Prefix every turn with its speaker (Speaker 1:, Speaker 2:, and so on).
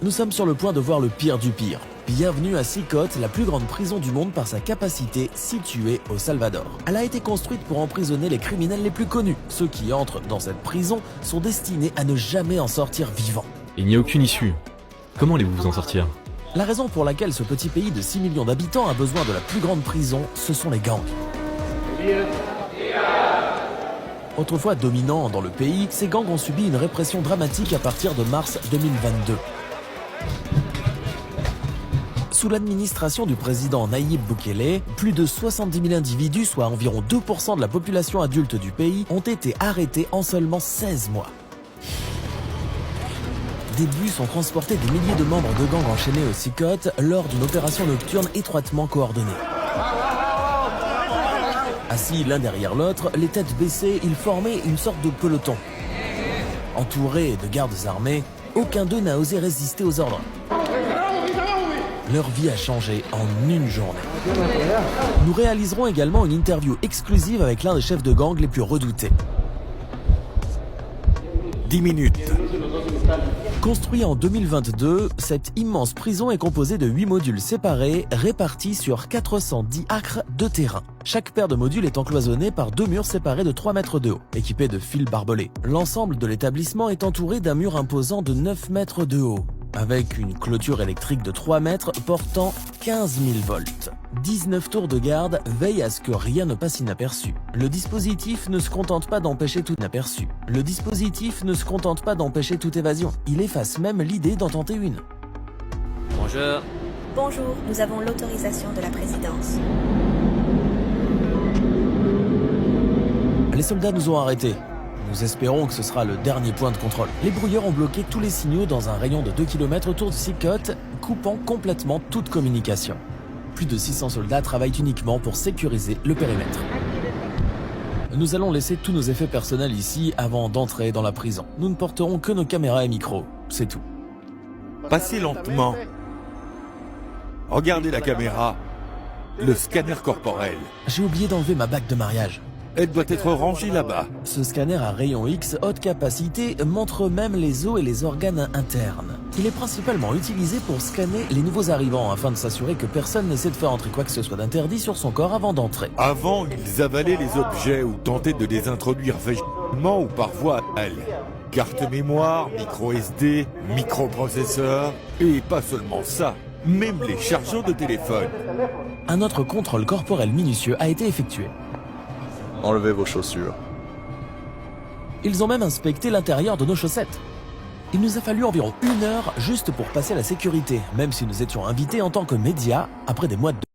Speaker 1: Nous sommes sur le point de voir le pire du pire. Bienvenue à Sicotte, la plus grande prison du monde par sa capacité, située au Salvador. Elle a été construite pour emprisonner les criminels les plus connus. Ceux qui entrent dans cette prison sont destinés à ne jamais en sortir vivants.
Speaker 2: Il n'y a aucune issue. Comment allez-vous vous en sortir?
Speaker 1: La raison pour laquelle ce petit pays de 6 millions d'habitants a besoin de la plus grande prison, ce sont les gangs. Autrefois dominants dans le pays, ces gangs ont subi une répression dramatique à partir de mars 2022. Sous l'administration du président Nayib Bukele, plus de 70 000 individus, soit environ 2% de la population adulte du pays, ont été arrêtés en seulement 16 mois. Des bus ont transporté des milliers de membres de gangs enchaînés au Sicotte lors d'une opération nocturne étroitement coordonnée. Assis l'un derrière l'autre, les têtes baissées, ils formaient une sorte de peloton. Entourés de gardes armés, aucun d'eux n'a osé résister aux ordres. Leur vie a changé en une journée. Nous réaliserons également une interview exclusive avec l'un des chefs de gang les plus redoutés.
Speaker 3: 10 minutes.
Speaker 1: Construit en 2022, cette immense prison est composée de 8 modules séparés, répartis sur 410 acres de terrain. Chaque paire de modules est encloisonnée par 2 murs séparés de 3 mètres de haut, équipés de fils barbelés. L'ensemble de l'établissement est entouré d'un mur imposant de 9 mètres de haut, avec une clôture électrique de 3 mètres portant 15 000 volts. 19 tours de garde veillent à ce que rien ne passe inaperçu. Le dispositif ne se contente pas d'empêcher tout inaperçu. Le dispositif ne se contente pas d'empêcher toute évasion. Il efface même l'idée d'en tenter une.
Speaker 2: Bonjour.
Speaker 4: Bonjour, nous avons l'autorisation de la présidence.
Speaker 1: Les soldats nous ont arrêtés. Nous espérons que ce sera le dernier point de contrôle. Les brouilleurs ont bloqué tous les signaux dans un rayon de 2 km autour de Sicotte, coupant complètement toute communication. Plus de 600 soldats travaillent uniquement pour sécuriser le périmètre. Nous allons laisser tous nos effets personnels ici avant d'entrer dans la prison. Nous ne porterons que nos caméras et micros, c'est tout.
Speaker 3: Passez lentement. Regardez la caméra. Le scanner corporel.
Speaker 1: J'ai oublié d'enlever ma bague de mariage.
Speaker 3: Elle doit être rangée là-bas.
Speaker 1: Ce scanner à rayon X haute capacité montre même les os et les organes internes. Il est principalement utilisé pour scanner les nouveaux arrivants afin de s'assurer que personne n'essaie de faire entrer quoi que ce soit d'interdit sur son corps avant d'entrer.
Speaker 3: Avant, ils avalaient les objets ou tentaient de les introduire végétalement ou par voie anale. Carte mémoire, micro SD, microprocesseur, et pas seulement ça, même les chargeurs de téléphone.
Speaker 1: Un autre contrôle corporel minutieux a été effectué.
Speaker 5: Enlevez vos chaussures.
Speaker 1: Ils ont même inspecté l'intérieur de nos chaussettes. Il nous a fallu environ 1 heure juste pour passer la sécurité, même si nous étions invités en tant que médias après des mois de